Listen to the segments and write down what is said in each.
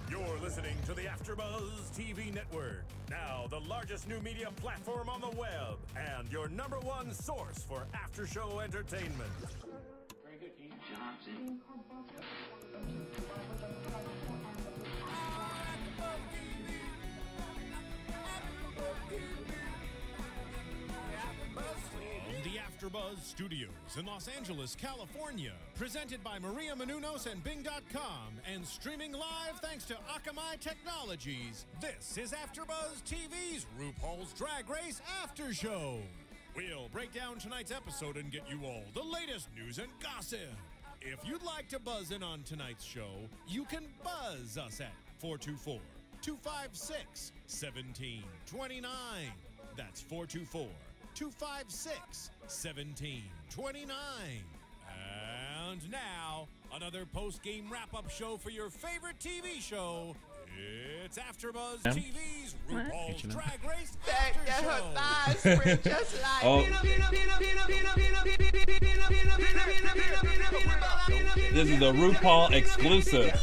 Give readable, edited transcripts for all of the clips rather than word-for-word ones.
You're listening to the AfterBuzz TV network, now the largest new media platform on the web, and your #1 source for after-show entertainment. Very good, Keith Johnson. The AfterBuzz Studios in Los Angeles, California. Presented by Maria Menounos and Bing.com and streaming live thanks to Akamai Technologies. This is AfterBuzz TV's RuPaul's Drag Race After Show. We'll break down tonight's episode and get you all the latest news and gossip. If you'd like to buzz in on tonight's show, you can buzz us at 424-256-1729. That's 424-256-1729. And now, another post-game wrap-up show for your favorite TV show. It's AfterBuzz TV's RuPaul's Drag Race After Show. This is a RuPaul exclusive.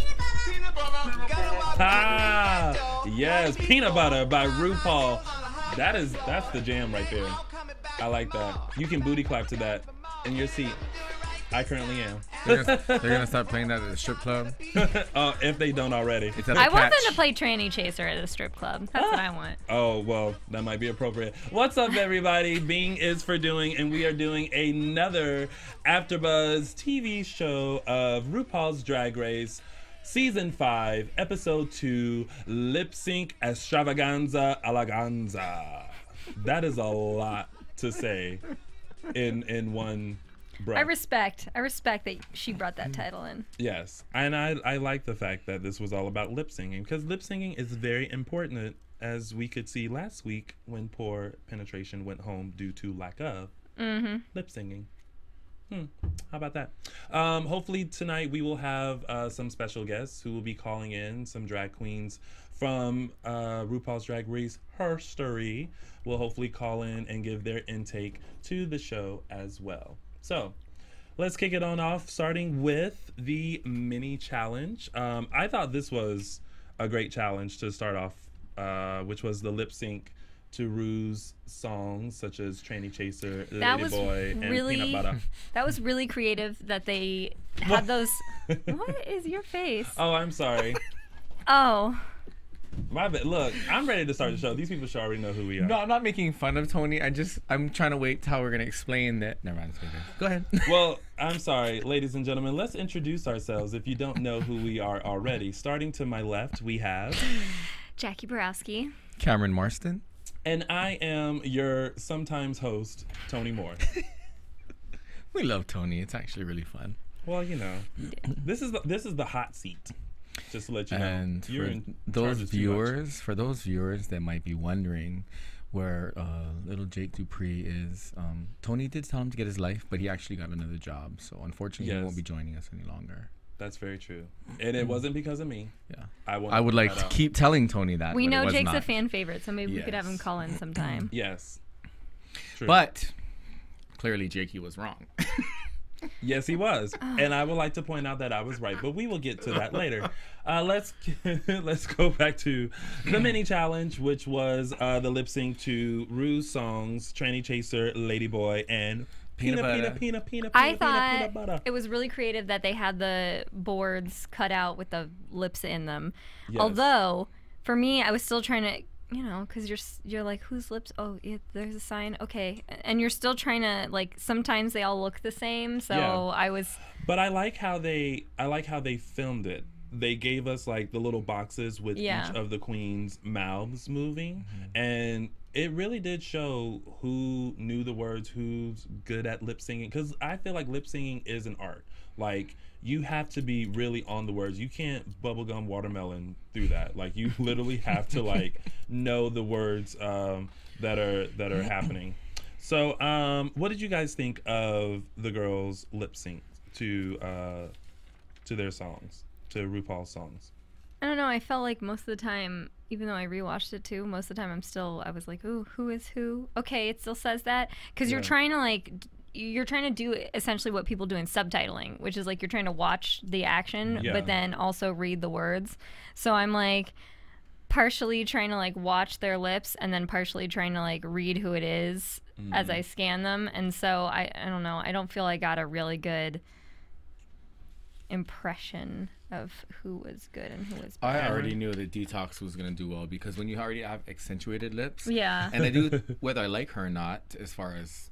Ah, yes, Peanut Butter by RuPaul. That's the jam right there. I like that. You can booty clap to that in your seat. I currently am. They're gonna start playing that at the strip club. If they don't already. I want them to play Tranny Chaser at a strip club. That's what I want. Oh, well, that might be appropriate. What's up, everybody? Bing is for doing, and we are doing another AfterBuzz TV show of RuPaul's Drag Race, Season 5, Episode 2, Lip Synch Extravaganza Eleganza. That is a lot to say in one breath. I respect that she brought that title in. Yes, and I like the fact that this was all about lip singing, because lip singing is very important, as we could see last week when poor Penetration went home due to lack of lip singing. How about that? Hopefully tonight we will have some special guests who will be calling in, some drag queens from RuPaul's Drag Race history will hopefully call in and give their intake to the show as well. So let's kick it on off, starting with the mini challenge. I thought this was a great challenge to start off, which was the lip sync to Ru's songs such as Tranny Chaser, Lady Boy, and Peanut Butter. That was really creative that they had those. What is your face? Oh, I'm sorry. Oh. My bad. Look, I'm ready to start the show. These people should already know who we are. No, I'm not making fun of Tony. I'm trying to wait till how we're gonna explain that. Never mind. Go ahead. Well, I'm sorry, ladies and gentlemen. Let's introduce ourselves if you don't know who we are already. Starting to my left, we have Jacque Borowski. Cameron Marston. And I am your sometimes host, Tony Moore. We love Tony. It's actually really fun. Well, you know, this is the hot seat. Just to let you know. And for those viewers that might be wondering where little Jake Dupree is, Tony did tell him to get his life, but he actually got another job. So unfortunately, he won't be joining us any longer. That's very true. And it wasn't because of me. Yeah. I would like to keep telling Tony that. We know Jake's a fan favorite, so maybe we could have him call in sometime. Yes. True. But clearly Jakey was wrong. Yes, he was. And I would like to point out that I was right, but we will get to that later. Let's go back to the mini challenge, which was the lip sync to Ru's songs, Tranny Chaser, Lady Boy, and Peanut Butter. I thought it was really creative that they had the boards cut out with the lips in them. Yes. Although, for me, I was still trying to, because you're like, whose lips? Oh, there's a sign. Okay, and you're still trying to, like, sometimes they all look the same. So I was. But I like how they filmed it. They gave us like the little boxes with each of the queens' mouths moving, and it really did show who knew the words, who's good at lip singing. Because I feel like lip singing is an art. Like, you have to be really on the words. You can't bubblegum watermelon through that. Like, you literally have to like know the words that are happening. So, what did you guys think of the girls' lip sync to their songs, to RuPaul's songs? I don't know. I felt like most of the time, even though I rewatched it too, most of the time I was like, ooh, who is who? Okay, it still says that. Because you're trying to, like, you're trying to do essentially what people do in subtitling, which is like you're trying to watch the action, but then also read the words. So I'm like partially trying to like watch their lips and then partially trying to like read who it is as I scan them. And so I don't know. I don't feel I got a really good impression of who was good and who was bad. I already knew that Detox was going to do well because when you already have accentuated lips, and I do, whether I like her or not, as far as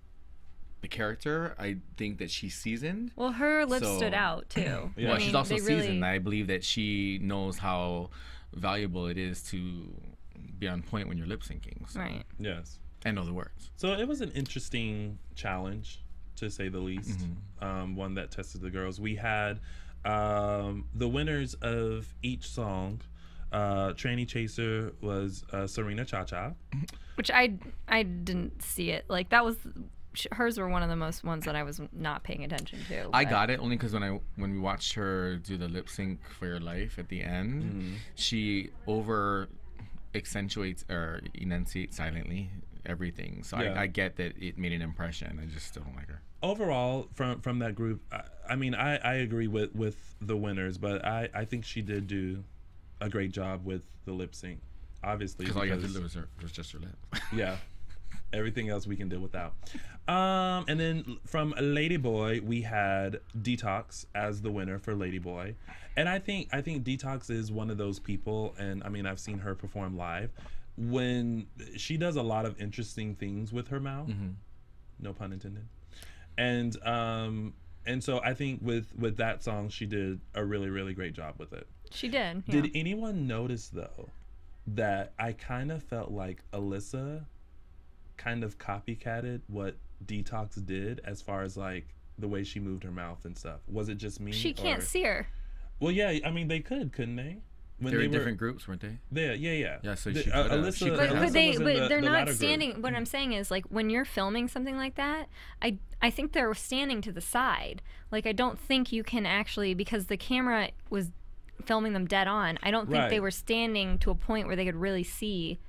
the character, I think that she's seasoned. Well, her lips stood out too. Well, she's also seasoned. I believe that she knows how valuable it is to be on point when you're lip syncing. So. Right. Yes. And know the words. So it was an interesting challenge, to say the least. One that tested the girls. We had the winners of each song. Tranny Chaser was Serena Cha-Cha, which I didn't see it. Like that was hers were one of the most ones that I was not paying attention to. I got it only because when we watched her do the lip sync for Your Life at the end, she over accentuates or enunciates silently everything. So I get that it made an impression. I just still don't like her. Overall, from that group, I mean, I agree with the winners, but I think she did do a great job with the lip sync. Obviously, because all you had to do was just her lip. Yeah. Everything else we can deal without. And then from Ladyboy, we had Detox as the winner for Ladyboy. And I think Detox is one of those people, and I mean, I've seen her perform live, when she does a lot of interesting things with her mouth. No pun intended. And so I think with that song, she did a really, really great job with it. She did. Yeah. Did anyone notice, though, that I kind of felt like Alyssa kind of copycatted what Detox did as far as like the way she moved her mouth and stuff? Was it just me? She can't see her. Well, yeah, I mean, they couldn't they? When they were in different groups, weren't they? Yeah. So she Alyssa, but they're not standing. What I'm saying is, like, when you're filming something like that, I think they're standing to the side. Like, I don't think you can actually, because the camera was filming them dead on, I don't think they were standing to a point where they could really see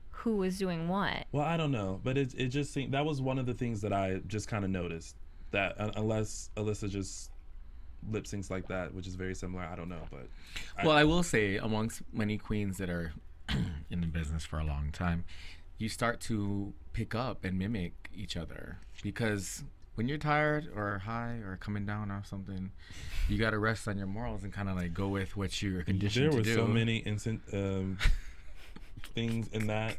who was doing what. Well, I don't know, but it just seemed that was one of the things that I just kind of noticed, that unless Alyssa just lip syncs like that, which is very similar, I don't know. But I will say, amongst many queens that are in the business for a long time, you start to pick up and mimic each other, because when you're tired or high or coming down or something, you got to rest on your morals and kind of like go with what you're conditioned to do. There were so many things in that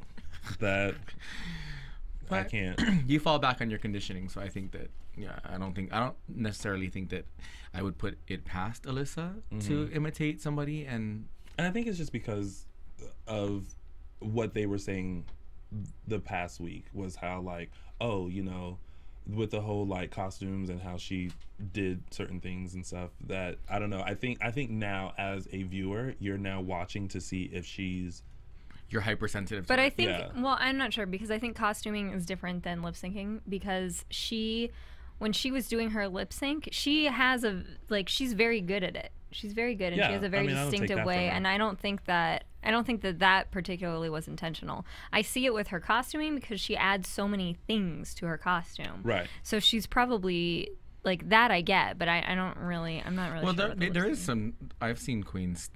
I can't. You fall back on your conditioning, so I think that I don't necessarily think that I would put it past Alyssa to imitate somebody, and I think it's just because of what they were saying the past week was how, like, oh, you know, with the whole like costumes and how she did certain things and stuff, that I don't know. I think now as a viewer, you're now watching to see if you're hypersensitive. But I think, well, I'm not sure, because I think costuming is different than lip syncing, because when she was doing her lip sync, she has she's very good at it. She's very good, and she has a very distinctive way. And I don't think that particularly was intentional. I see it with her costuming because she adds so many things to her costume. Right. So she's probably like that. I get, but I'm not really well, sure. Well, there is some. I've seen queens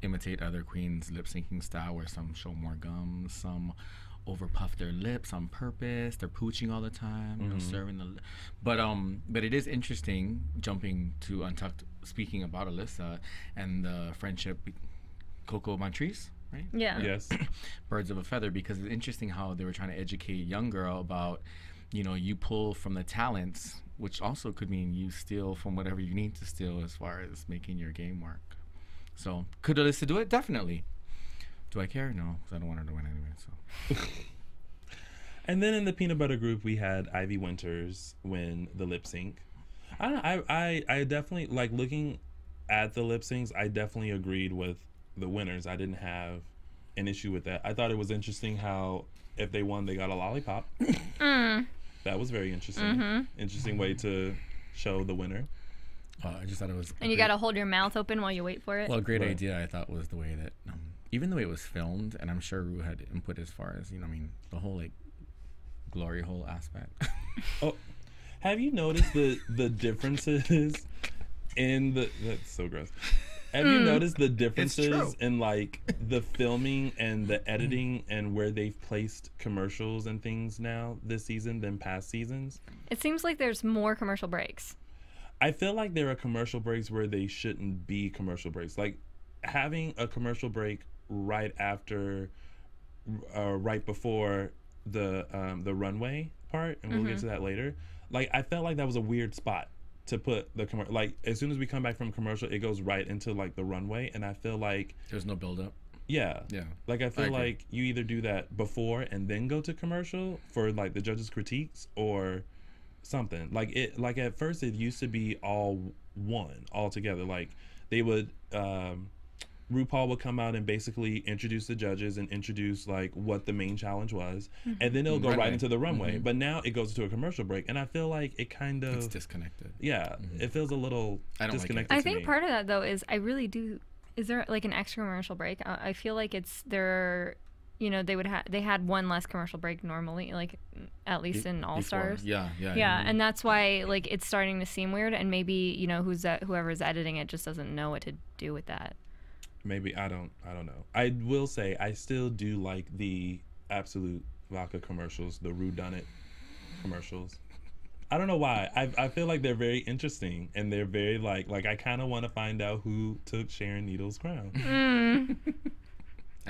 imitate other queens' lip syncing style, where some show more gums, some overpuff their lips on purpose. They're pooching all the time, you know, serving the. But it is interesting, jumping to Untucked, speaking about Alyssa and the friendship, Coco Montrese, right? Yeah. Yes. Birds of a Feather, because it's interesting how they were trying to educate a young girl about, you know, you pull from the talents, which also could mean you steal from whatever you need to steal as far as making your game work. So, could Alyssa do it? Definitely. Do I care? No, because I don't want her to win anyway. So. And then in the peanut butter group, we had Ivy Winters win the lip sync. I don't know. I definitely, like, looking at the lip syncs, I definitely agreed with the winners. I didn't have an issue with that. I thought it was interesting how if they won, they got a lollipop. That was very interesting. Interesting way to show the winner. I just thought it was. And you got to hold your mouth open while you wait for it. Well, a great idea, I thought, was the way that, even the way it was filmed, and I'm sure Ru had input as far as, you know, I mean, the whole, like, glory hole aspect. Oh, Have you noticed the differences in the? That's so gross. Have you noticed the differences in like the filming and the editing and where they've placed commercials and things now this season than past seasons? It seems like there's more commercial breaks. I feel like there are commercial breaks where they shouldn't be commercial breaks. Like having a commercial break right after, right before the runway part, and we'll get to that later. Like I felt like that was a weird spot to put the commercial. Like as soon as we come back from commercial, it goes right into like the runway, and I feel like there's no build up. Yeah. Like I feel like you either do that before and then go to commercial for like the judges' critiques or something. Like it. Like at first, it used to be all together. Like they would. RuPaul would come out and basically introduce the judges and introduce like what the main challenge was, and then it'll go right into the runway. But now it goes to a commercial break, and I feel like it kind of it's disconnected. Yeah, it feels a little disconnected. I think part of that though is I really do. Is there like an extra commercial break? I feel like it's there. You know, they had one less commercial break normally, like at least in All Stars. Yeah. And that's why like it's starting to seem weird, and maybe whoever's editing it just doesn't know what to do with that. Maybe I don't know. I will say I still do like the Absolute Vodka commercials, the Ru Done It commercials. I don't know why. I feel like they're very interesting, and they're very like I kind of want to find out who took Sharon Needles' crown.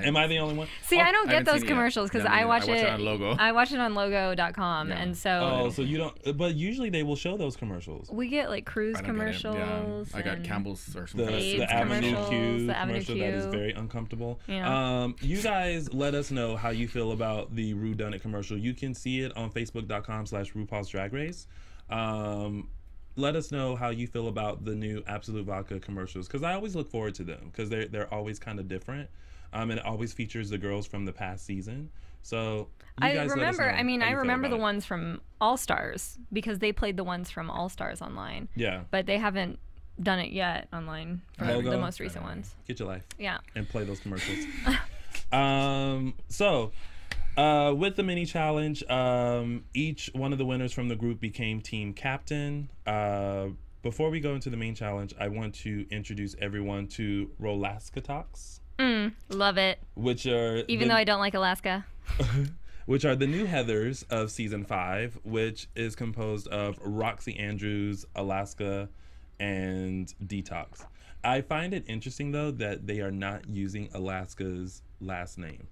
Am I the only one? See, I don't get those commercials because I watch it on Logo. I watch it on Logo.com, and so. Oh, so you don't? But usually they will show those commercials. We get like cruise commercials. I got Campbell's or some the Avenue Q commercial that is very uncomfortable. Yeah. You guys, let us know how you feel about the Ru Done It commercial. You can see it on Facebook.com/RuPaul's Drag Race. Let us know how you feel about the new Absolute Vodka commercials, because I always look forward to them because they're always kind of different. And it always features the girls from the past season. So you guys remember. Let us know I remember the ones from All Stars because they played the ones from All Stars online. Yeah. But they haven't done it yet online for the most recent ones. Get your life. Yeah. And play those commercials. So with the mini challenge, each one of the winners from the group became team captain. Before we go into the main challenge, I want to introduce everyone to Rolaska Talks. Love it. Which are even though I don't like Alaska. Which are the new Heathers of season 5, which is composed of Roxy Andrews, Alaska, and Detox. I find it interesting though that they are not using Alaska's last name.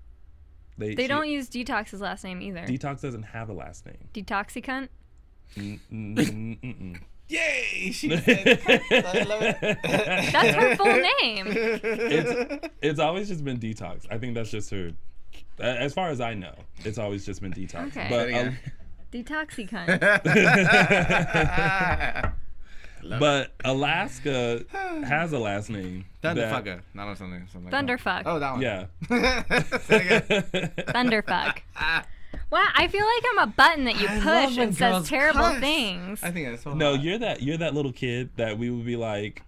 They don't use Detox's last name either. Detox doesn't have a last name. Detoxicant? Yay! She said, I love it. That's her full name. It's always just been Detox. I think that's just her. As far as I know, it's always just been Detox. Okay. But Detoxicant. But Alaska has a last name. Thunderfucker. Not something like Thunderfuck. Oh, that one. Yeah. Thunderfuck. Wow, I feel like I'm a button that you push and says terrible things. I think that's so No, hot. you're that little kid that we would be like,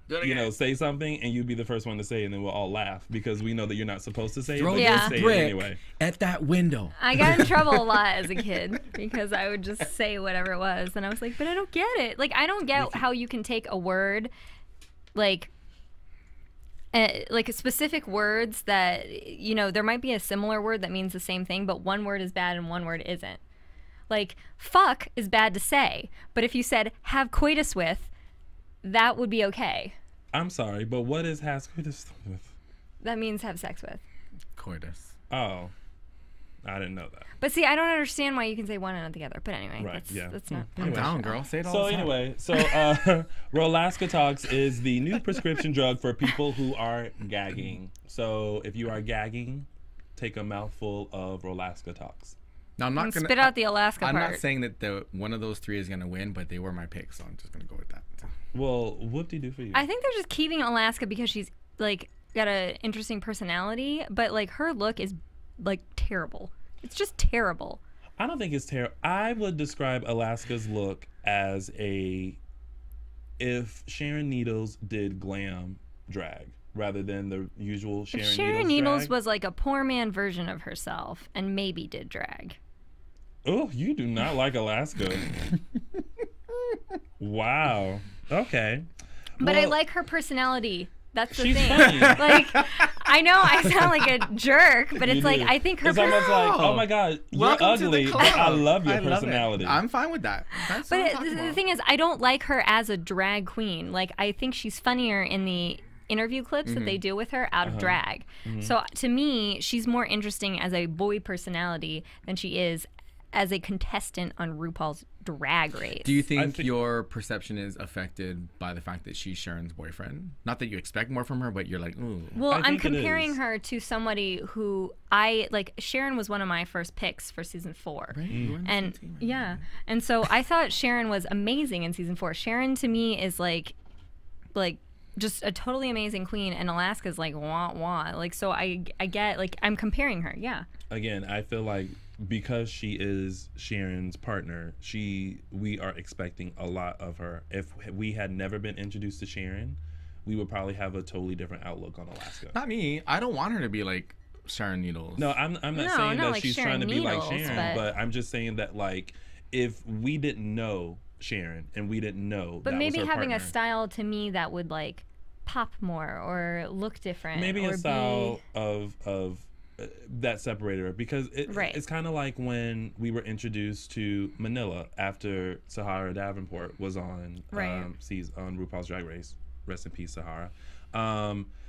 say something, and you'd be the first one to say it, and then we'll all laugh because we know that you're not supposed to say it, but you say it anyway. At that window. I got in trouble a lot as a kid because I would just say whatever it was, and I was like, but I don't get it. Like, I don't get how you can take a word, like specific words that, there might be a similar word that means the same thing, but one word is bad and one word isn't. Like, fuck is bad to say, but if you said have coitus with, that would be okay. I'm sorry, but what is has coitus with? That means have sex with. Coitus. Oh, I didn't know that. But see, I don't understand why you can say one and not the other. But anyway, that's not. I'm down, girl. Say it all the time. So Rolaska Talks is the new prescription drug for people who are gagging. So if you are gagging, take a mouthful of Rolaska Talks. Now I'm not gonna spit out the Alaska part. I'm not saying that one of those three is gonna win, but they were my pick, so I'm just gonna go with that. Well, whoop-de-doo for you. I think they're just keeping Alaska because she's like got an interesting personality, but like her look is like terrible. It's just terrible. I don't think it's terrible. I would describe Alaska's look as if Sharon Needles did glam drag rather than the usual Sharon Needles Sharon Needles drag. Was like a poor man version of herself and maybe did drag. Oh, you do not like Alaska. Wow. Okay. But well, I like her personality. That's the she's thing. funny. Like, I know I sound like a jerk, but it's like, I think her It's almost like, oh my God, you're Welcome to ugly, the but I love your personality. I'm fine with that. That's what I'm But talking the about. thing is, I don't like her as a drag queen. Like, I think she's funnier in the interview clips that they do with her out of drag. So to me, she's more interesting as a boy personality than she is as a contestant on RuPaul's Drag Race. Do you think your perception is affected by the fact that she's Sharon's boyfriend? Not that you expect more from her, but you're like, ooh. Well, I'm think it comparing is. her to somebody who I like. Sharon was one of my first picks for season 4. Right? You were on the And same team, right? yeah, and so I thought Sharon was amazing in season 4. Sharon to me is like just a totally amazing queen, and Alaska's like wah wah. Like, so I get, like, I'm comparing her. Yeah. Again, I feel like because she is Sharon's partner, we are expecting a lot of her. If we had never been introduced to Sharon, we would probably have a totally different outlook on Alaska. Not me. I don't want her to be like Sharon Needles. No, I'm not saying not that like she's Sharon trying to be like Needles, Sharon, but I'm just saying that, like, if we didn't know Sharon and we didn't know But that maybe was her having partner, a style to me that would like pop more or look different. maybe or a style of that separated her, because Right. it's kind of like when we were introduced to Manila after Sahara Davenport was on Right. on RuPaul's Drag Race. Rest in peace, Sahara.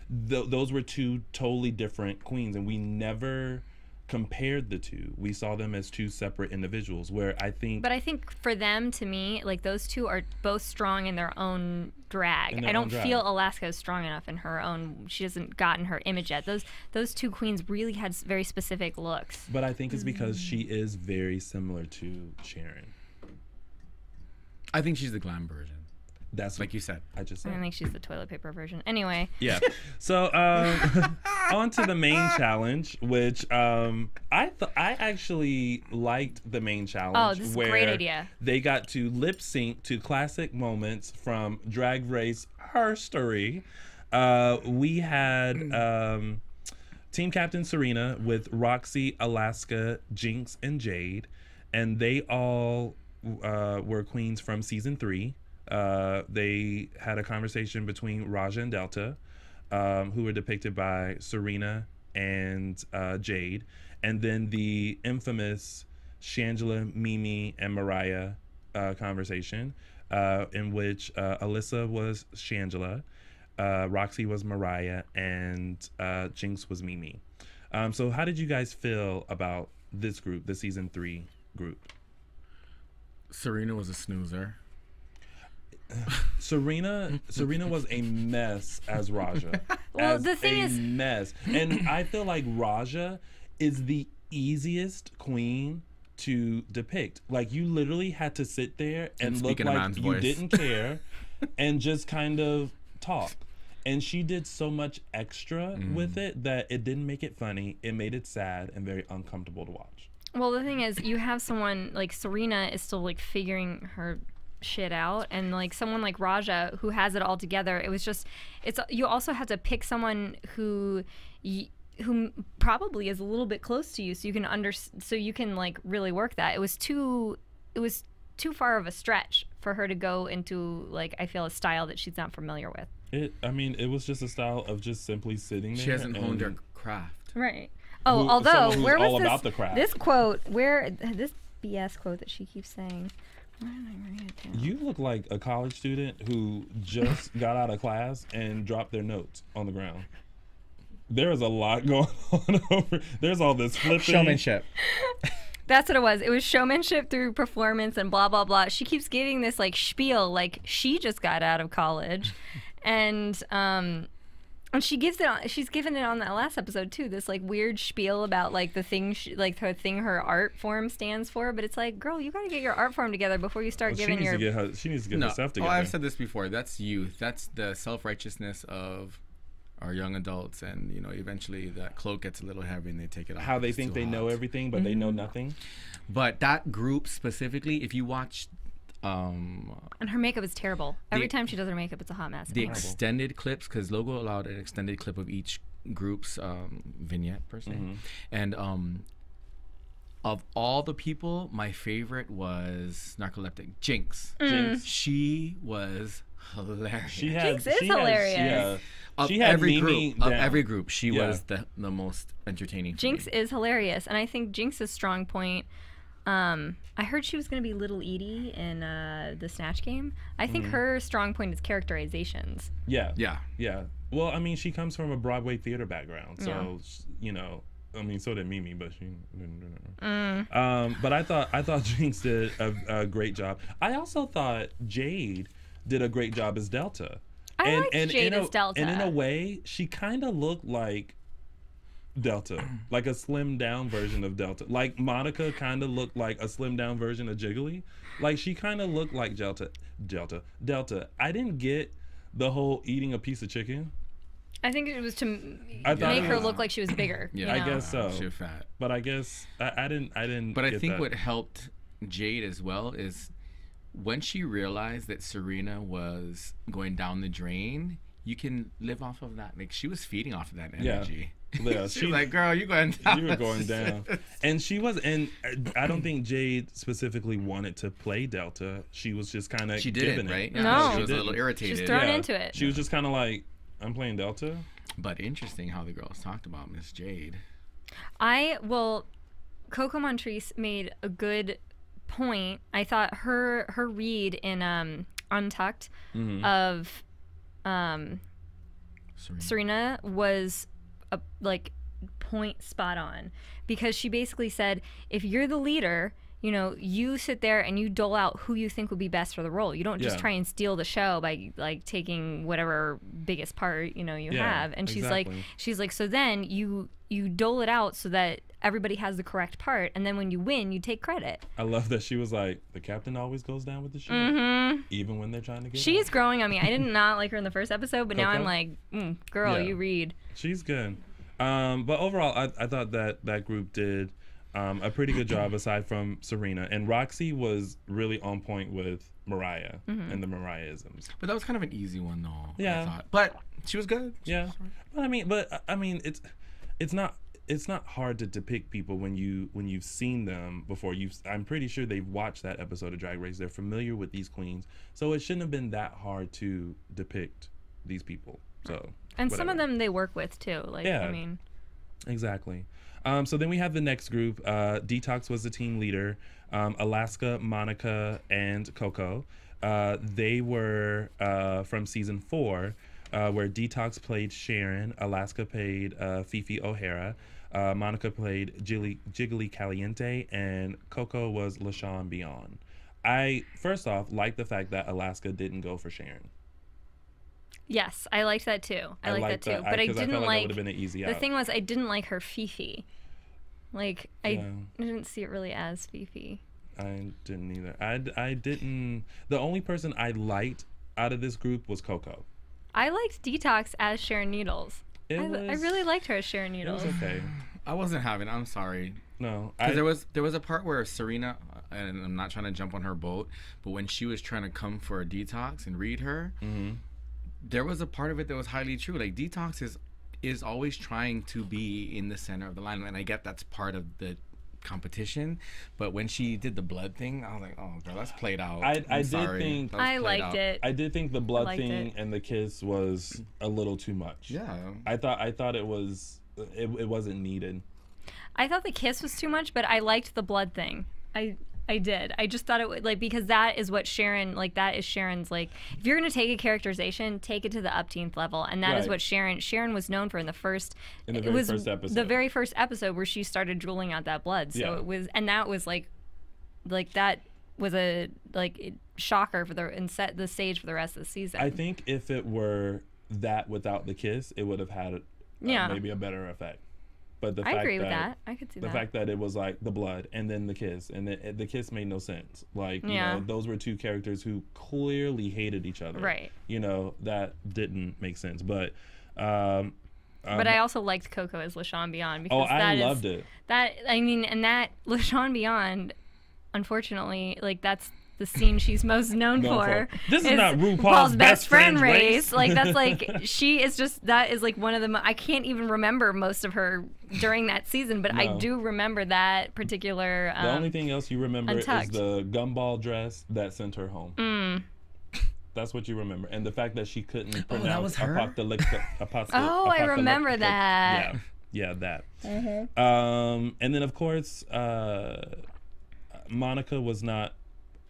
Those were two totally different queens, and we never compared the two. We saw them as two separate individuals, where I think... But I think for them, to me, like, those two are both strong in their own drag. I don't feel Alaska is strong enough in her own. She hasn't gotten her image yet. Those two queens really had very specific looks. But I think it's because she is very similar to Sharon. I think she's the glam version. That's like you said. I just I said. think she's the toilet paper version. Anyway. Yeah. So on to the main challenge, which I actually liked the main challenge. Oh, this is a where great idea. They got to lip sync to classic moments from Drag Race history. We had Team Captain Serena with Roxy, Alaska, Jinx, and Jade, and they all were queens from season 3. They had a conversation between Raja and Delta, who were depicted by Serena and Jade, and then the infamous Shangela, Mimi, and Mariah conversation, in which Alyssa was Shangela, Roxy was Mariah, and Jinx was Mimi. So how did you guys feel about this group, the season 3 group? Serena was a snoozer. Serena was a mess as Raja. Well, as the thing is, mess. And I feel like Raja is the easiest queen to depict. Like, you literally had to sit there and look like you didn't care and just kind of talk. And she did so much extra with it that it didn't make it funny. It made it sad and very uncomfortable to watch. well, the thing is, you have someone like Serena is still like figuring her shit out, and like someone like Raja who has it all together. It was just, you also have to pick someone who probably is a little bit close to you, so you can like really work that. It was too far of a stretch for her to go into, like, I feel, a style that she's not familiar with. It was just a style of just simply sitting there. She hasn't honed her craft. Right. Oh, although, where was all about the craft. This quote, this BS quote that she keeps saying? Where did I write it down? You look like a college student who just got out of class and dropped their notes on the ground. There is a lot going on over. There's all this flipping. Showmanship. That's what it was. It was showmanship through performance and blah, blah, blah. She keeps giving this like spiel like she just got out of college. And she gives it. She's given it on that last episode too. This like weird spiel about like the thing, her art form stands for. But it's like, girl, you got to get your art form together before you start giving your. She needs to get herself together. Oh, I've said this before. That's youth. That's the self-righteousness of our young adults, and eventually that cloak gets a little heavy and they take it off. How they think they know everything, but they know nothing. But that group specifically, if you watch. And her makeup is terrible. Every time she does her makeup, it's a hot mess. The extended clips, because Logo allowed an extended clip of each group's vignette per se, and Of all the people, my favorite was narcoleptic Jinx. Jinx. She was hilarious. Jinx is hilarious. Of every group, she was the most entertaining. Jinx is hilarious, and I think Jinx's strong point. I heard she was going to be Little Edie in the Snatch Game. I think her strong point is characterizations. Yeah. Well, I mean, she comes from a Broadway theater background, so you know. I mean, so did Mimi, but she didn't do that. But I thought Jinx did a great job. I also thought Jade did a great job as Delta. I liked Jade as Delta. And in a way, she kind of looked like Delta, like a slimmed down version of Delta. Like Monica kind of looked like a slimmed down version of Jiggly. Like she kind of looked like Delta. I didn't get the whole eating a piece of chicken. I think it was to make her look like she was bigger. Yeah, you know? I guess so. She was fat. But I guess I didn't. But I get think that. what helped Jade as well is when she realized that Serena was going down the drain, you can live off of that. Like she was feeding off of that energy. Yeah, she was like, "Girl, you going down." You were going down, and she was. And I don't think Jade specifically wanted to play Delta. She was just kind of. She didn't, right? Yeah, no, she was a little irritated. She was thrown into it. She was just kind of like, I'm playing Delta. But interesting how the girls talked about Miss Jade. Coco Montrese made a good point. I thought her read in Untucked of Serena was point spot on, because she basically said, if you're the leader, you know, you sit there and you dole out who you think would be best for the role. You don't just try and steal the show by like taking whatever biggest part, you know, you have. And she's like, so then you dole it out so that everybody has the correct part, and then when you win, you take credit. I love that she was like, the captain always goes down with the ship, even when they're trying to get She's out. growing on me. I did not like her in the first episode, but now Coco? I'm like, girl, you read. She's good. But overall, I thought that group did a pretty good job aside from Serena. And Roxy was really on point with Mariah and the Mariah-isms. But that was kind of an easy one, though. Yeah. I thought. But she was good. Yeah. But I mean, it's not hard to depict people when you've seen them before. I'm pretty sure they've watched that episode of Drag Race. They're familiar with these queens. So it shouldn't have been that hard to depict these people. So and some of them they work with too. Like, yeah, I mean, exactly. So then we have the next group. Detox was the team leader. Alaska, Monica, and Coco. They were from season 4, where Detox played Sharon, Alaska played Fifi O'Hara, Monica played Jiggly Caliente, and Coco was LaShawn Beyond. I first off like the fact that Alaska didn't go for Sharon. Yes, I liked that too. I liked that too. But I didn't that like. Would have been an easy the out. thing was, I didn't like her Fifi. Like I didn't see it really as Fifi. I didn't either. I didn't. The only person I liked out of this group was Coco. I liked Detox as Sharon Needles. I really liked her as Sharon Needles. It was okay. I wasn't having. I'm sorry. No, because there was a part where Serena, and I'm not trying to jump on her boat, but when she was trying to come for a Detox and read her, there was a part of it that was highly true. Like Detox is always trying to be in the center of the line, and I get that's part of the competition, but when she did the blood thing, I was like, oh girl, that's played out. I liked it. I did think the blood thing and the kiss was a little too much. Yeah, I thought it wasn't needed. I thought the kiss was too much, but I liked the blood thing. I did. I just thought it would, like, because that is what Sharon, like, that is Sharon's, like, if you're going to take a characterization, take it to the upteenth level. And that is what Sharon was known for in the first, first episode. The very first episode where she started drooling out that blood. So it was, and that was like that was a, like, shocker and set the stage for the rest of the season. I think if it were that without the kiss, it would have had maybe a better effect. But the I agree with that. I could see that. The fact that it was like the blood and then the kiss, and the kiss made no sense. Like, you know, those were two characters who clearly hated each other. Right. You know, that didn't make sense. But but I also liked Coco as LaShawn Beyond because I loved it. That, I mean, and that LaShawn Beyond, unfortunately, like that's the scene she's most known for. This is not RuPaul's Best Friend Race. Like, that's like, she is just, that is like one of the, I can't even remember most of her during that season, but I do remember that particular. The only thing else you remember Untucked. is the gumball dress that sent her home. That's what you remember. And the fact that she couldn't pronounce apocalyptic. I remember that. Yeah, that. And then, of course, Monica was not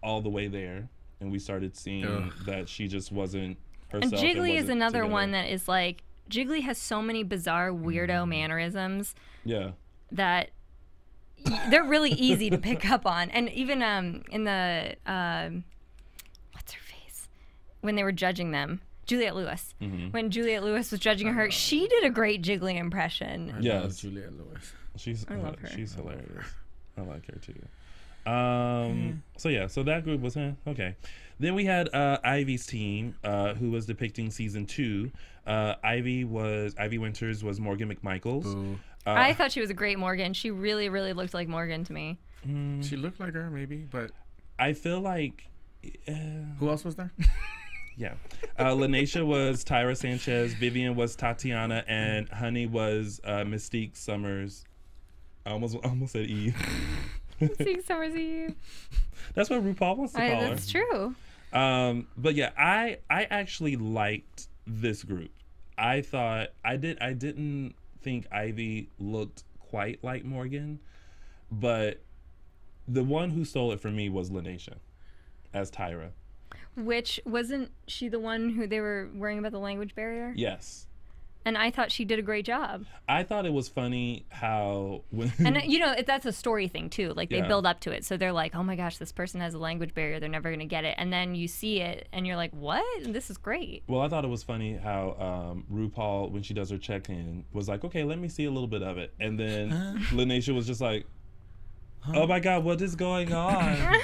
all the way there. And we started seeing that she just wasn't herself. And Jiggly is another one that is like, Jiggly has so many bizarre weirdo mannerisms. Yeah. That they're really easy to pick up on. And even in the, what's her face? When they were judging them. Juliette Lewis. When Juliette Lewis was judging her, she did a great Jiggly impression. Yes, Juliette Lewis. I love her. She's hilarious. I like her too. So that group was okay. Then we had Ivy's team, who was depicting season 2. Ivy Winters was Morgan McMichaels. I thought she was a great Morgan. She really, really looked like Morgan to me. She looked like her, maybe, but I feel like who else was there? Yeah. Lanesha was Tyra Sanchez, Vivian was Tatiana, and Honey was Mystique Summers. I almost said Eve. Mystique Summers Eve. That's what RuPaul wants to call her. That's true. But yeah, I actually liked this group. I didn't think Ivy looked quite like Morgan, but the one who stole it from me was Lanesha as Tyra. Which, wasn't she the one who they were worrying about the language barrier? Yes. And I thought she did a great job. I thought it was funny how... and, you know, that's a story thing, too. Like, they build up to it. So they're like, oh, my gosh, this person has a language barrier. They're never going to get it. And then you see it, and you're like, what? This is great. Well, I thought it was funny how RuPaul, when she does her check-in, was like, okay, let me see a little bit of it. And then Lanesha was just like, oh, my God, what is going on?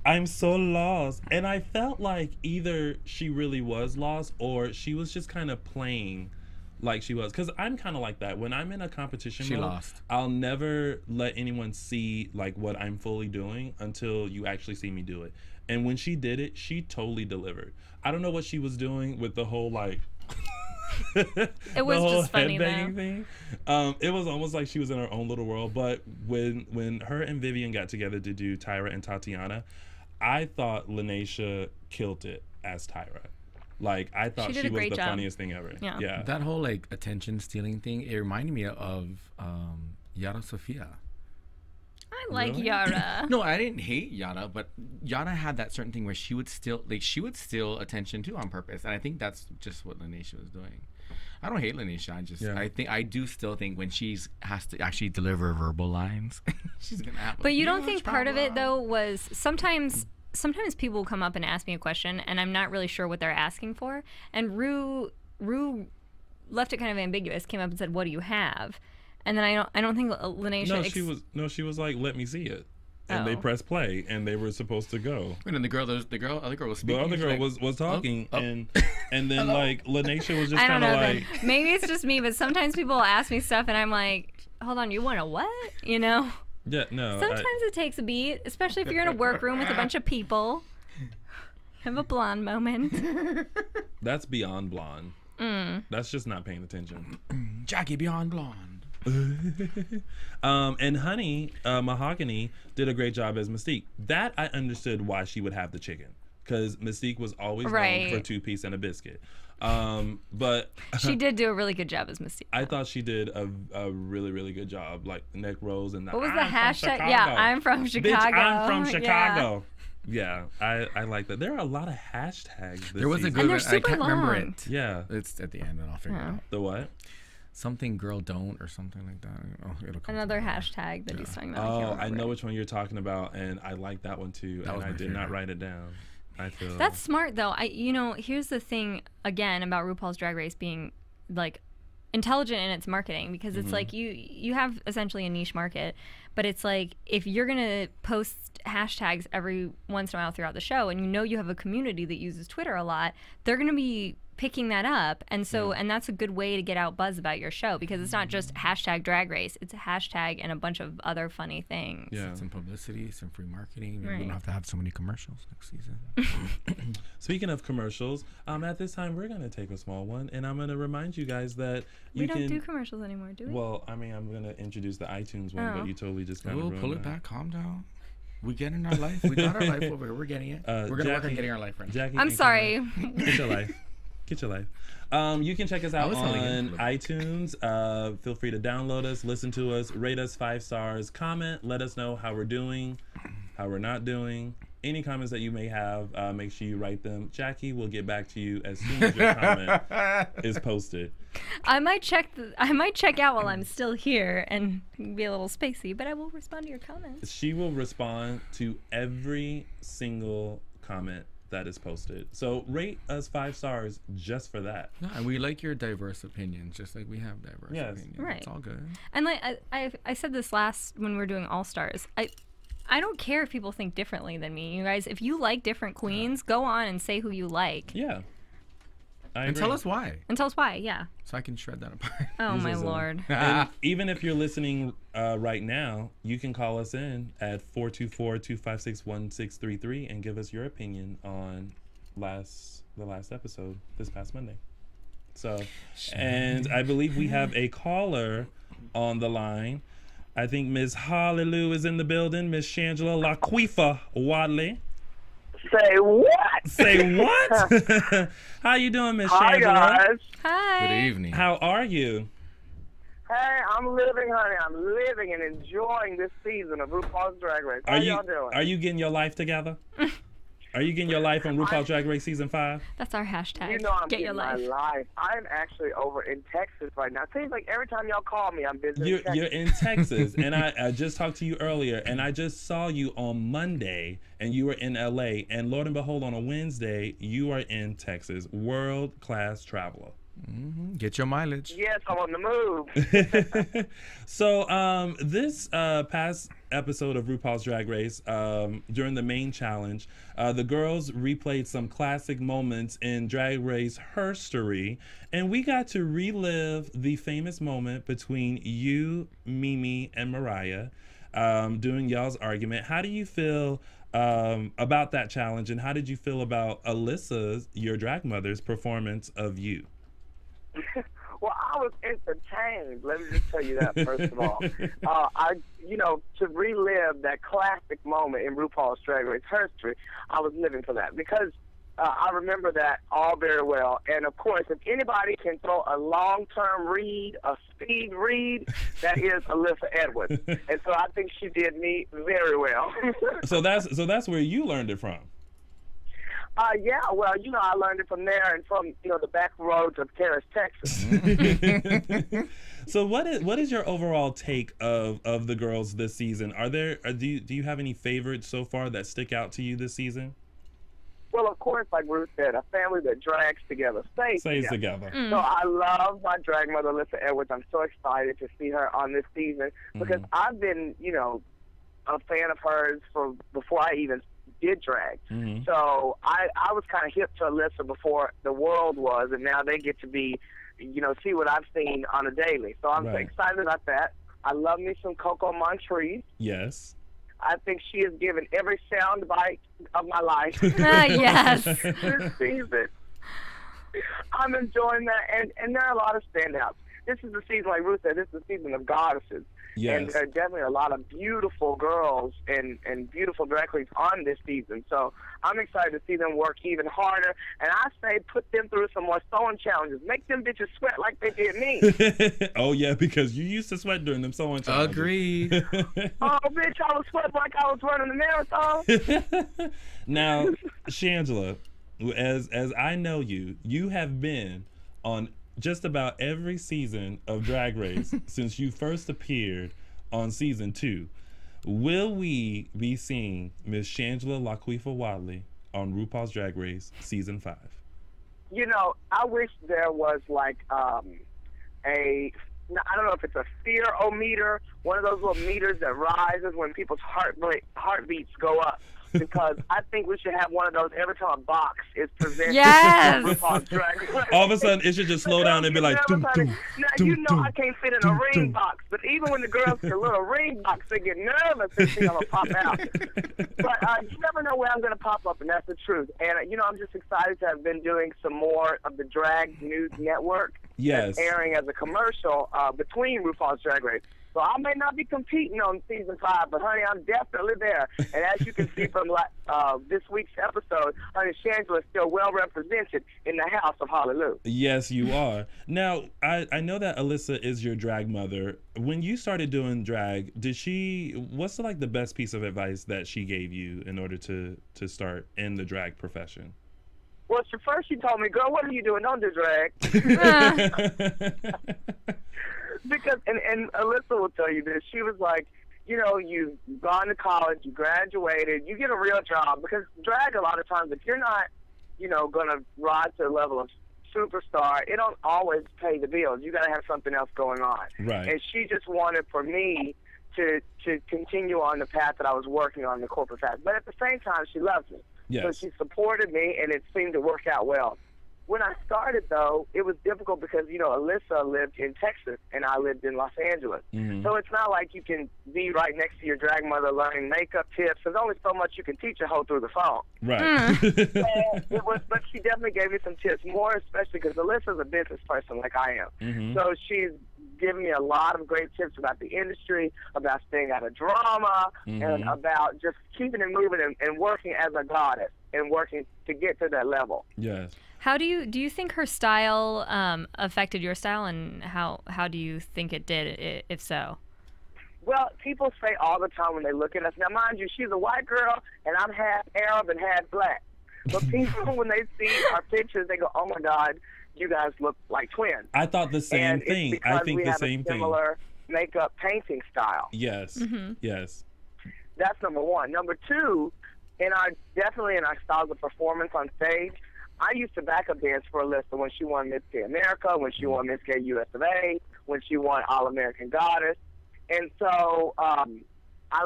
I'm so lost. And I felt like either she really was lost or she was just kind of playing like she was. Because I'm kind of like that. When I'm in a competition mode, I'll never let anyone see like what I'm fully doing until you actually see me do it. And when she did it, she totally delivered. I don't know what she was doing with the whole like... it was just funny though. Thing. It was almost like she was in her own little world. But when her and Vivian got together to do Tyra and Tatiana, I thought Lanesha killed it as Tyra. Like, I thought she was the funniest thing ever. Yeah. That whole, like, attention stealing thing, it reminded me of Yara Sofia. I like Yara. No, I didn't hate Yara, but Yara had that certain thing where she would steal attention too on purpose. And I think that's just what Lanesha was doing. I don't hate Lanesha. I do still think when has to actually deliver verbal lines, she's gonna have. But you don't think part of it though was sometimes people will come up and ask me a question and I'm not really sure what they're asking for, and Rue left it kind of ambiguous. Came up and said, "What do you have?" And then I don't think Lanesha. She was like, "Let me see it." And they pressed play, and they were supposed to go. And then the other girl was speaking. The other girl was talking, and then like Lanesha was just kind of like. Maybe it's just me, but sometimes people ask me stuff, and I'm like, "Hold on, you want a what?" You know? Yeah, no. Sometimes it takes a beat, especially if you're in a workroom with a bunch of people. Have a blonde moment. That's beyond blonde. That's just not paying attention. Jacque beyond blonde. And Honey, Mahogany, did a great job as Mystique. That I understood why she would have the chicken, because Mystique was always known for 2-piece and a biscuit. But she did do a really good job as Mystique. I thought she did a really, really good job, like neck rolls and what was the hashtag? Yeah, I'm from Chicago. Bitch, I'm from Chicago. Yeah, I like that. There are a lot of hashtags. There was a good one. I can't remember it. Yeah, it's at the end, and I'll figure it out. The what? Something girl don't or something like that. Oh, it'll come another hashtag that he's talking about. I know which one you're talking about, and I like that one too. And I did not write it down. I feel that's smart though. Here's the thing again about RuPaul's Drag Race being like intelligent in its marketing, because it's like you have essentially a niche market, but it's like if you're gonna post hashtags every once in a while throughout the show, and you have a community that uses Twitter a lot, they're gonna be picking that up, and so and that's a good way to get out buzz about your show, because it's not just hashtag Drag Race, it's a hashtag and a bunch of other funny things. Yeah, some publicity, some free marketing. Right. We don't have to have so many commercials next season. Speaking of commercials, at this time we're gonna take a small one, and I'm gonna remind you guys that we don't do commercials anymore, do we? Well, I mean, I'm gonna introduce the iTunes one, but you totally just kind of ruined pull it back. Calm down. We get in our life. We got our life over here. We're getting it. We're gonna work on getting our life right. Jackie, I'm sorry. Get your life. Get your life. You can check us out on iTunes. Feel free to download us, listen to us, rate us 5 stars, comment, let us know how we're doing, how we're not doing. Any comments that you may have, make sure you write them. Jackie will get back to you as soon as your comment is posted. I might check out while I'm still here and be a little spacey, but I will respond to your comments. She will respond to every single comment that is posted. So rate us 5 stars just for that. Yeah, and we like your diverse opinions, just like we have diverse opinions. Right. It's all good. And like I said this last when we were doing All Stars. I don't care if people think differently than me. You guys, if you like different queens, go on and say who you like. Yeah. And tell us why. And tell us why, yeah. So I can shred that apart. Oh, my Lord. And even if you're listening right now, you can call us in at 424-256-1633 and give us your opinion on the last episode this past Monday. So, and I believe we have a caller on the line. I think Miss Hallelujah is in the building. Miss Shangela Laquifa Wadley. Say what? Say what? How you doing, Miss Shangela? Hi, guys. Hi. Good evening. How are you? Hey, I'm living, honey. I'm living and enjoying this season of RuPaul's Drag Race. How y'all doing? Are you getting your life together? Are you getting your life on RuPaul's Drag Race Season 5? That's our hashtag. You know I'm Get getting your my life. life. I'm actually over in Texas right now. It seems like every time y'all call me, I'm busy in Texas. You're in Texas, and I just talked to you earlier, and I just saw you on Monday, and you were in L.A., and Lord and behold, on a Wednesday, you are in Texas. World-class traveler. Mm-hmm. Get your mileage. Yes, I'm on the move. So this past episode of RuPaul's Drag Race, during the main challenge, the girls replayed some classic moments in Drag Race history, and we got to relive the famous moment between you, Mimi, and Mariah during y'all's argument. How do you feel about that challenge, and how did you feel about Alyssa's, your drag mother's, performance of you? Well, I was entertained. Let me just tell you that, first of all. To relive that classic moment in RuPaul's Drag Race history, I was living for that because I remember that all very well. And, of course, if anybody can throw a long-term read, a speed read, that is Alyssa Edwards. And so I think she did me very well. So that's where you learned it from. Yeah, well, I learned it from there and from, the back roads of Terrace, Texas. So what is your overall take of the girls this season? Do you have any favorites so far that stick out to you this season? Well, of course, like Ruth said, a family that drags together stays together. Mm. So I love my drag mother, Alyssa Edwards. I'm so excited to see her on this season because I've been, a fan of hers before I even did drag. Mm-hmm. So I was kind of hip to Alyssa before the world was, and now they get to be, see what I've seen on a daily. So I'm so excited about that. I love me some Coco Montrese. Yes. I think she has given every sound bite of my life. Yes. This season. I'm enjoying that, and there are a lot of standouts. This is the season, like Ruth said, this is the season of goddesses. Yes. And there are definitely a lot of beautiful girls and beautiful drag queens on this season. So I'm excited to see them work even harder. And I say put them through some more sewing challenges. Make them bitches sweat like they did me. Oh, yeah, because you used to sweat during them sewing challenges. Agreed. Oh, bitch, I was sweating like I was running a marathon. Now, Shangela, as I know you have been on just about every season of Drag Race since you first appeared on season 2. Will we be seeing Miss Shangela Laquifa Wadley on RuPaul's Drag Race season 5? I wish there was like I don't know if it's a fear-o-meter, one of those little meters that rises when people's heartbeats go up. because I think we should have one of those every time a box is presented. Yes. RuPaul's Drag Race. All of a sudden, it should just slow down and be like, doom, doom, now, doom, you know doom, I can't fit in a ring box, but even when the girls get a little ring box, they get nervous and think I'm going to pop out. But you never know where I'm going to pop up, and that's the truth. And, you know, I'm just excited to have been doing some more of the Drag News Network. Yes. Airing as a commercial between RuPaul's Drag Race. So I may not be competing on season 5, but honey, I'm definitely there. And as you can see from this week's episode, honey, Shangela is still well represented in the house of Hallelujah. Yes, you are. Now, I know that Alyssa is your drag mother. When you started doing drag, what's like the best piece of advice that she gave you in order to start in the drag profession? Well, first she told me, girl, what are you doing? Don't do drag. Because, and Alyssa will tell you this, she was like, you know, you've gone to college, you graduated, you get a real job. Because drag, a lot of times, if you're not, you know, going to rise to the level of superstar, it don't always pay the bills. You got to have something else going on. Right. And she just wanted for me to continue on the path that I was working on, the corporate path. But at the same time, she loves me. Yes. So she supported me, and it seemed to work out well. When I started, though, it was difficult because, you know, Alyssa lived in Texas, and I lived in Los Angeles. Mm-hmm. So it's not like you can be right next to your drag mother learning makeup tips. There's only so much you can teach a hoe through the phone. Right. But she definitely gave me some tips, more especially because Alyssa's a business person like I am. Mm-hmm. So she's given me a lot of great tips about the industry, about staying out of drama, and about just keeping it moving and working as a goddess and working to get to that level. Yes. How do you think her style affected your style, and how do you think it did, if so? Well, people say all the time when they look at us. Now, mind you, she's a white girl, and I'm half Arab and half black. But people, when they see our pictures, they go, "Oh my God, you guys look like twins." I thought the same thing. I think the same thing. We have a similar makeup painting style. Yes. Yes. That's number one. Number two, definitely in our styles of performance on stage, I used to backup dance for Alyssa when she won Miss Gay America, when she won Miss Gay US of A, when she won All-American Goddess. And so I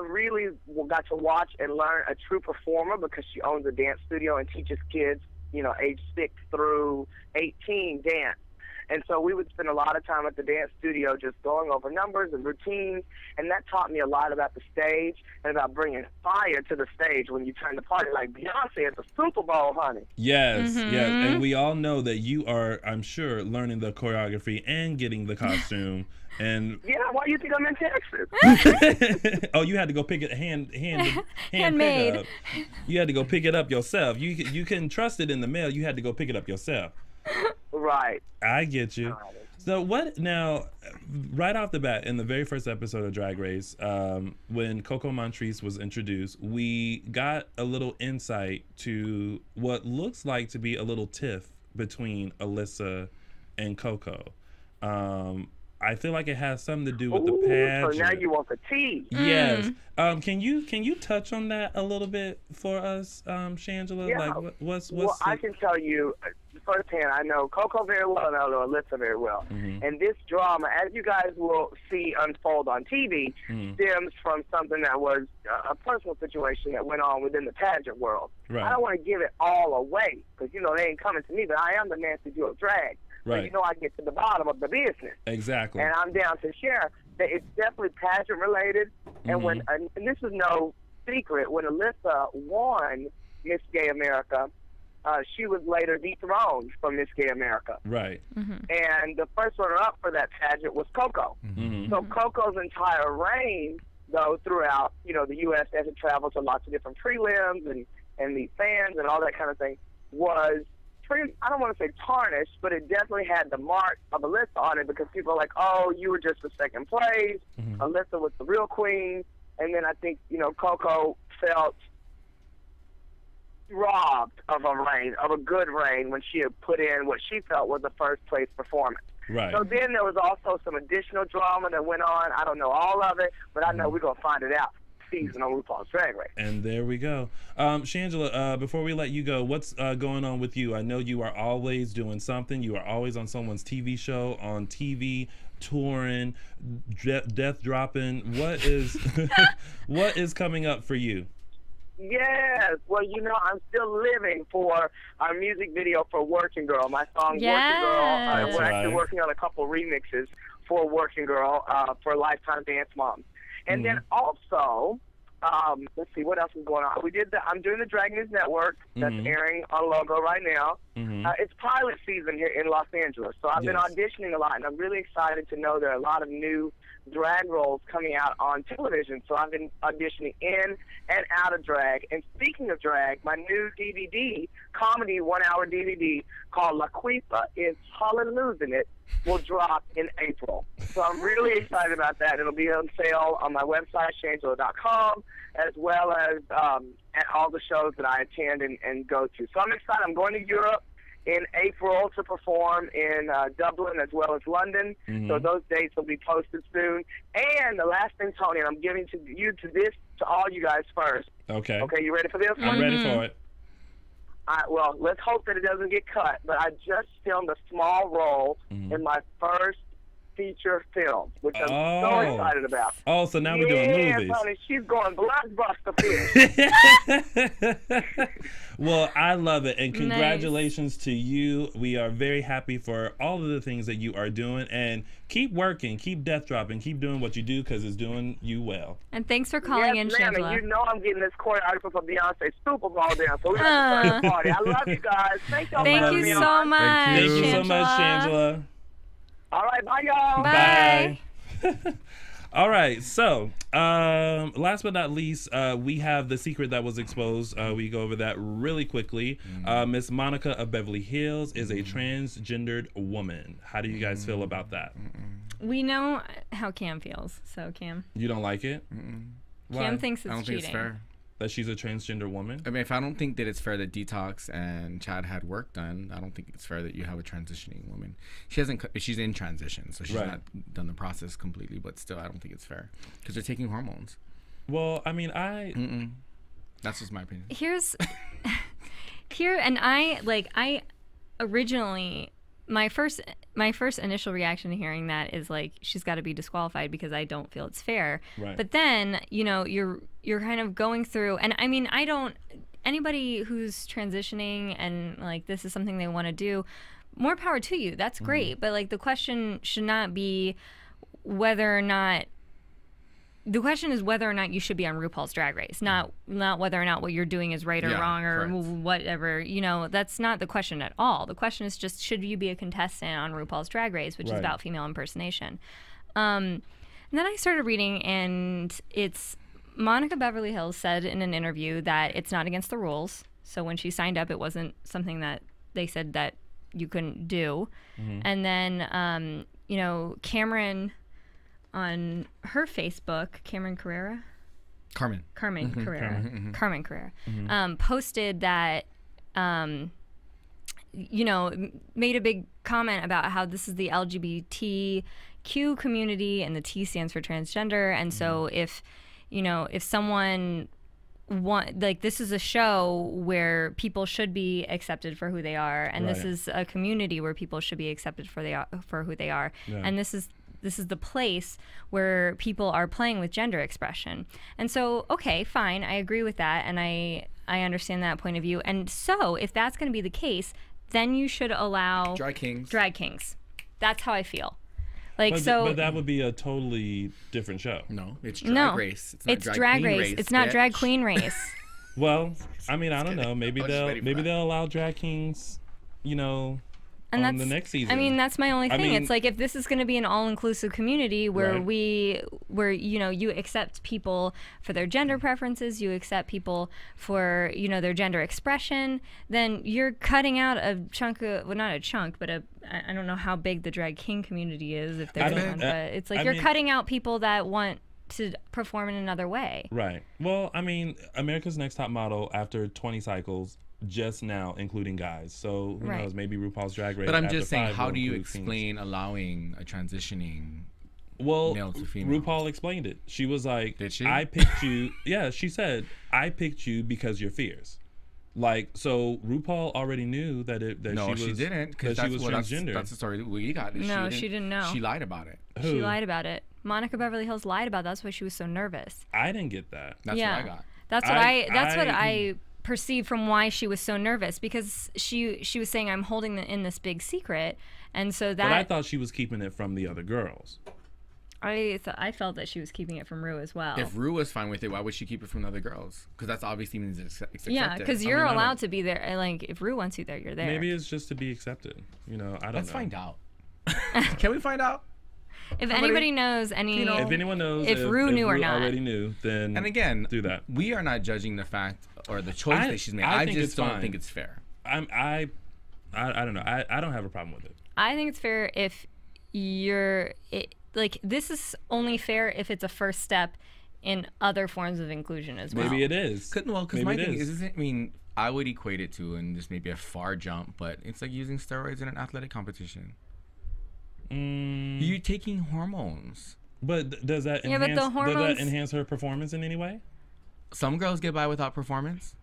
really got to watch and learn a true performer because she owns a dance studio and teaches kids, you know, age 6 through 18 dance. And so we would spend a lot of time at the dance studio just going over numbers and routines, and that taught me a lot about the stage and about bringing fire to the stage when you turn the party like Beyonce at the Super Bowl, honey. Yes, yes. And we all know that you are, I'm sure, learning the choreography and getting the costume. And yeah, why do you think I'm in Texas? Oh, you had to go pick it handmade. Pick up. You had to go pick it up yourself. You couldn't trust it in the mail. You had to go pick it up yourself. Right. I get you. So what now, right off the bat, in the very first episode of Drag Race, when Coco Montrese was introduced, we got a little insight to what looks like to be a little tiff between Alyssa and Coco. I feel like it has something to do with the pageant. So now you want the tea. Yes. Can you touch on that a little bit for us, Shangela? Yeah. Like what's I can tell you firsthand, I know Coco very well and I know Alyssa very well. And this drama, as you guys will see unfold on TV, stems from something that was a personal situation that went on within the pageant world. Right. I don't want to give it all away because, you know, they ain't coming to me, but I am the Nancy Drew of drag. Right. So, you know, I get to the bottom of the business. Exactly. And I'm down to share that it's definitely pageant related. And and this is no secret, when Alyssa won Miss Gay America, she was later dethroned from Miss Gay America. Right. And the first runner-up for that pageant was Coco. So Coco's entire reign, though, throughout, you know, the U.S. as it traveled to lots of different prelims and the fans and all that kind of thing, was pretty, I don't want to say tarnished, but it definitely had the mark of Alyssa on it because people are like, oh, you were just for second place. Alyssa was the real queen. And then I think, you know, Coco felt robbed of a reign, of a good reign, when she had put in what she felt was a first place performance. Right. So then there was also some additional drama that went on. I don't know all of it, but I know we're going to find it out season on RuPaul's Drag Race. And there we go. Shangela, before we let you go, what's going on with you? I know you are always doing something. You are always on someone's TV show, on TV, touring, death dropping. What is what is coming up for you? Yes. Well, you know, I'm still living for our music video for Working Girl. My song Working Girl. We're actually working on a couple remixes for Working Girl for Lifetime Dance Moms. And then also, let's see, what else is going on? I'm doing the Drag News Network that's airing on Logo right now. It's pilot season here in Los Angeles, so I've been auditioning a lot, and I'm really excited to know there are a lot of new drag roles coming out on television. So I've been auditioning in and out of drag. And speaking of drag, my new DVD, comedy 1-hour DVD called La Quipa is Losing It will drop in April. So I'm really excited about that. It'll be on sale on my website, shangela.com, as well as at all the shows that I attend and go to. So I'm excited. I'm going to Europe in April to perform in Dublin as well as London. So those dates will be posted soon. And the last thing, Tony, and I'm giving to all you guys first. Okay. Okay, you ready for this? I'm ready for it. Well, let's hope that it doesn't get cut. But I just filmed a small role in my first feature film, which I'm so excited about. Oh, so now we're doing movies. Yeah, honey, she's going blockbuster fish. Well, I love it, and congratulations to you. We are very happy for all of the things that you are doing, and keep working, keep death dropping, keep doing what you do because it's doing you well. And thanks for calling in, Shangela. You know I'm getting this choreographer for Beyonce Super Bowl down, so we're going to start the party. I love you guys. Thank y'all. Thank you so much. Thank you so much, Shangela. All right, bye, y'all. Bye. All right, so last but not least, we have the secret that was exposed. We go over that really quickly. Miss Monica of Beverly Hills is a transgendered woman. How do you guys feel about that? We know how Cam feels. So, Cam. You don't like it? Cam thinks it's cheating. I don't think it's fair. That she's a transgender woman? I mean, if I don't think that it's fair that Detox and Chad had work done, I don't think it's fair that you have a transitioning woman. She's in transition, so she's not done the process completely, but still, I don't think it's fair because they're taking hormones. Well, I mean, that's just my opinion. I originally, my first initial reaction to hearing that is like, she's got to be disqualified because I don't feel it's fair. Right. But then, you know, you're kind of going through, and I mean, anybody who's transitioning and like this is something they want to do, more power to you. That's great. But like the question should not be whether or not. The question is whether or not you should be on RuPaul's Drag Race, not whether or not what you're doing is right or wrong or whatever. You know, that's not the question at all. The question is just, should you be a contestant on RuPaul's Drag Race, which is about female impersonation. And then I started reading, and it's Monica Beverly Hills said in an interview that it's not against the rules. So when she signed up, it wasn't something that they said that you couldn't do. And then, you know, Cameron on her Facebook, Carmen Carrera, posted that, you know, made a big comment about how this is the LGBTQ community and the T stands for transgender. And so if, you know, if someone this is a show where people should be accepted for who they are, and this is a community where people should be accepted for who they are, and this is the place where people are playing with gender expression. And so, okay, fine, I agree with that, and I understand that point of view. And so, if that's going to be the case, then you should allow drag kings. That's how I feel. But that would be a totally different show. No, it's Drag Race. It's Drag Race. It's not Drag Queen Race. Well, I mean, I don't know. Maybe they'll allow drag kings, you know, and on the next season. I mean, that's my only thing. It's like, if this is going to be an all-inclusive community where where you know, you accept people for their gender preferences, you accept people for, you know, their gender expression, then you're cutting out a chunk of, well, not a chunk, but I don't know how big the drag king community is, if there's one, but it's like you're cutting out people that want to perform in another way. Right. Well, I mean, America's Next Top Model, after 20 cycles, just now including guys, so who knows, maybe RuPaul's Drag Race. But I'm just saying, how do you explain allowing a transitioning male to female? RuPaul explained it. She was like, did she? I picked you. Yeah, she said, I picked you because you're fierce. Like, so RuPaul already knew that she didn't, because she was transgender. That's the story we got. No, she didn't know. She lied about it. She lied about it. Monica Beverly Hills lied about that. That's why she was so nervous. I didn't get that. That's what I got. That's what I perceived from why she was so nervous, because she was saying, I'm holding in this big secret, and so that. But I thought she was keeping it from the other girls. I felt that she was keeping it from Rue as well. If Rue was fine with it, why would she keep it from the other girls? Because that's obviously means it's accepted. Yeah, because you're allowed to be there. Like, if Rue wants you there, you're there. Maybe it's just to be accepted. I don't know. Let's find out. Can we find out? If anybody knows any, if anyone knows, if Rue knew or Rue not, already knew, then and again, do that. We are not judging the fact or the choice that she's made. I just don't think it's fair. I don't know. I don't have a problem with it. I think it's fair if this is only fair if it's a first step in other forms of inclusion as well. Maybe it is. Because my thing is, I would equate it to, and this may be a far jump, but it's like using steroids in an athletic competition. You're taking hormones. But does that enhance her performance in any way? Some girls get by without performance.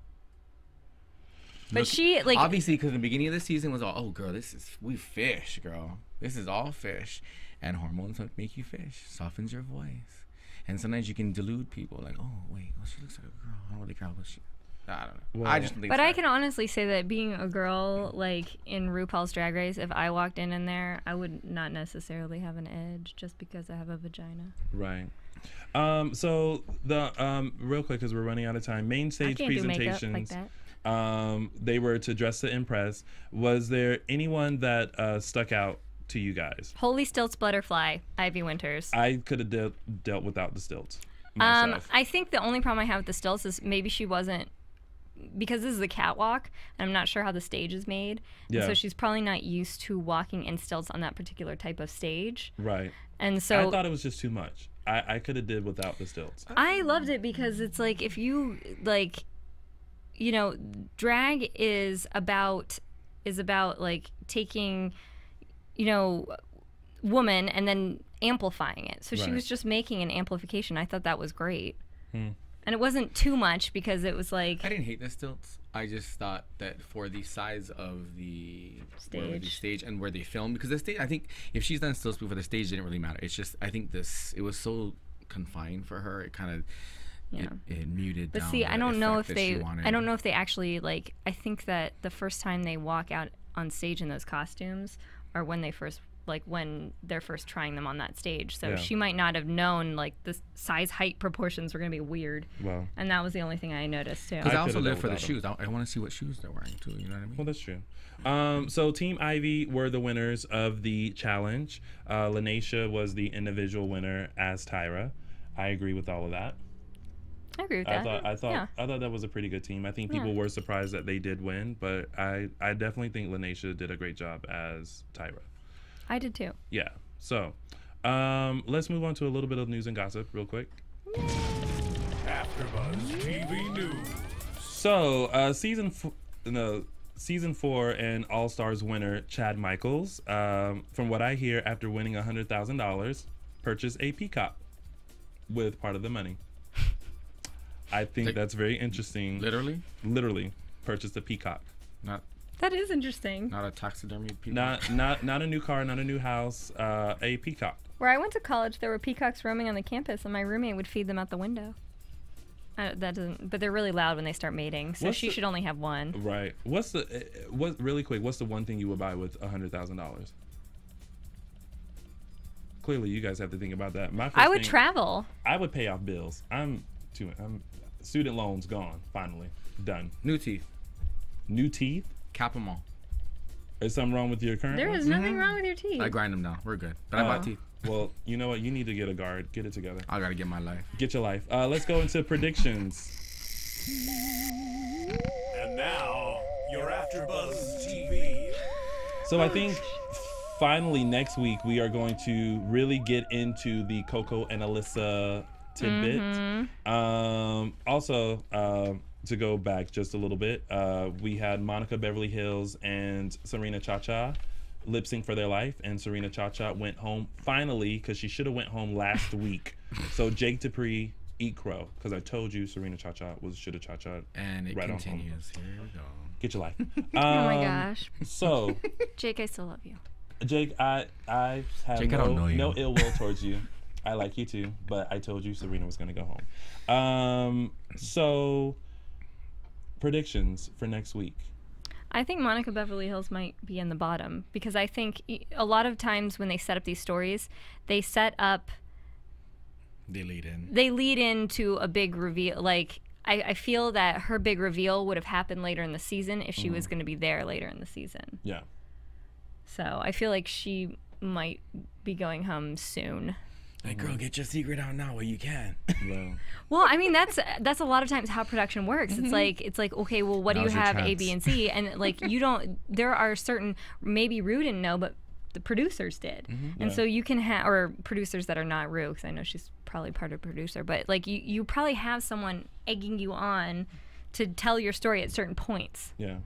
But obviously, because in the beginning of the season was all, oh girl, we fish, girl. This is all fish. And hormones make you fish, softens your voice. And sometimes you can delude people, like, oh wait, she looks like a girl. I don't really care what she. I don't know. Well, I just think. But I can honestly say that being a girl, like in RuPaul's Drag Race, if I walked in there, I would not necessarily have an edge just because I have a vagina. Right. So the real quick, because we're running out of time. Main stage presentations. Do like they were to dress to impress. Was there anyone that stuck out to you guys? Holy Stilts Butterfly, Ivy Winters. I could have dealt without the stilts myself. I think the only problem I have with the stilts is maybe she wasn't, because this is a catwalk, and I'm not sure how the stage is made. Yeah. And so she's probably not used to walking in stilts on that particular type of stage. Right. And so I thought it was just too much. I could have did without the stilts. I loved it because it's like, if you like, drag is about like taking, woman and then amplifying it. So she was just making an amplification. I thought that was great. And it wasn't too much because it was like... I didn't hate the stilts. I just thought that for the size of the stage and where they filmed, because the stage, I think if she's done stilts before, the stage didn't really matter. It's just, I think it was so confined for her. It kind of... Yeah. It muted down. But see, I don't know if they actually, like, I think that the first time they walk out on stage in those costumes are when they're first trying them on that stage. So she might not have known, like, the size height proportions were going to be weird. Well, and that was the only thing I noticed too. Because I also live for the shoes. I want to see what shoes they're wearing too. You know what I mean? Well, that's true. So Team Ivy were the winners of the challenge. Lanesha was the individual winner as Tyra. I agree with all of that. I agree with that. I thought that was a pretty good team. I think people were surprised that they did win, but I definitely think Lanesha did a great job as Tyra. I did too. Yeah. So, let's move on to a little bit of news and gossip real quick. AfterBuzz TV News. So, season 4 and All Stars winner Chad Michaels, from what I hear, after winning $100,000, purchased a peacock with part of the money. I think that's very interesting. Literally purchased a peacock. That is interesting. Not a taxidermy peacock. Not a new car, not a new house. A peacock. Where I went to college, there were peacocks roaming on the campus, and my roommate would feed them out the window. But they're really loud when they start mating, so she should only have one. Right. What's the one thing you would buy with $100,000? Clearly, you guys have to think about that. I would travel. I would pay off bills. Student loans gone. Finally done. New teeth. New teeth. Cap them all. Is something wrong with your current? There is nothing wrong with your teeth. I grind them down. We're good. But I bought teeth. Well, you know what? You need to get a guard. Get it together. I gotta get my life. Get your life. Let's go into predictions. And now, your AfterBuzz TV. So I think finally next week we are going to really get into the Coco and Alyssa tidbit. Also, to go back just a little bit, we had Monica Beverly Hills and Serena Cha-Cha lip sync for their life, and Serena Cha-Cha went home finally, because she should have went home last week. So Jake Dupree, eat crow, because I told you Serena Cha-Cha should have Cha-Cha. And it continues. Here we go. Get your life. Oh my gosh. So Jake, I still love you. Jake, I have Jake, no ill will towards you. I like you too, but I told you Serena was going to go home. So, predictions for next week. I think Monica Beverly Hills might be in the bottom because I think a lot of times when they set up these stories, they set up. They lead in. They lead into a big reveal. Like, I feel that her big reveal would have happened later in the season if she was going to be there later in the season. Yeah. So I feel like she might be going home soon. Like, girl, get your secret out now while you can. Well, I mean, that's a lot of times how production works. It's like okay, well, what Now's do you have chance. A, B, and C, and like you don't. There are certain maybe Rue didn't know, but the producers did, and so you can have or producers that are not Rue, because I know she's probably part of producer, but like you probably have someone egging you on to tell your story at certain points. Yeah.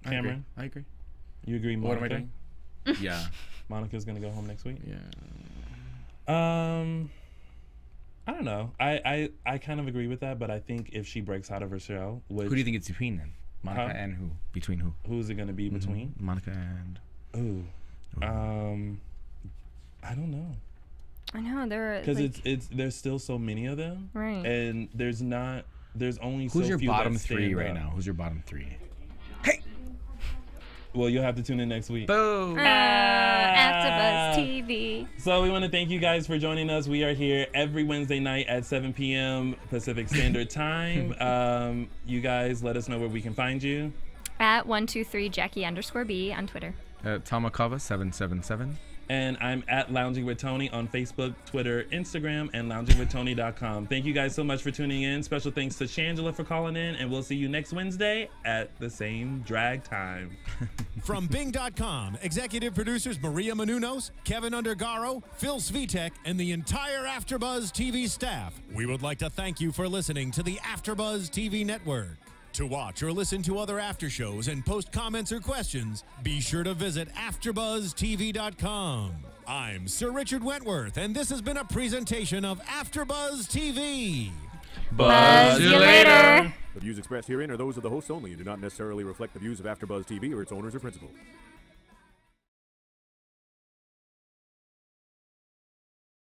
Cameron, I agree. You agree, Monica? What am I doing? Yeah. Monica's gonna go home next week. Yeah. I don't know. I kind of agree with that, but I think if she breaks out of her shell, who do you think it's between then? Monica and who? Between who? Who's it gonna be between? Monica and. I don't know. I know because there's still so many of them, right? And there's only who's so your few bottom that three right up. now? Who's your bottom three? Hey. Well, you'll have to tune in next week. Boom. AfterBuzz TV. So we want to thank you guys for joining us. We are here every Wednesday night at 7 p.m. Pacific Standard Time. You guys, let us know where we can find you. At 123 Jackie_B on Twitter. Tamakava 777. And I'm at Lounging with Tony on Facebook, Twitter, Instagram, and loungingwithtony.com. Thank you guys so much for tuning in. Special thanks to Shangela for calling in, and we'll see you next Wednesday at the same drag time. From Bing.com, executive producers Maria Menounos, Kevin Undergaro, Phil Svitek, and the entire AfterBuzz TV staff, we would like to thank you for listening to the AfterBuzz TV network. To watch or listen to other after shows and post comments or questions, be sure to visit AfterBuzzTV.com. I'm Sir Richard Wentworth, and this has been a presentation of AfterBuzz TV. Buzz you later. The views expressed herein are those of the hosts only and do not necessarily reflect the views of AfterBuzz TV or its owners or principals.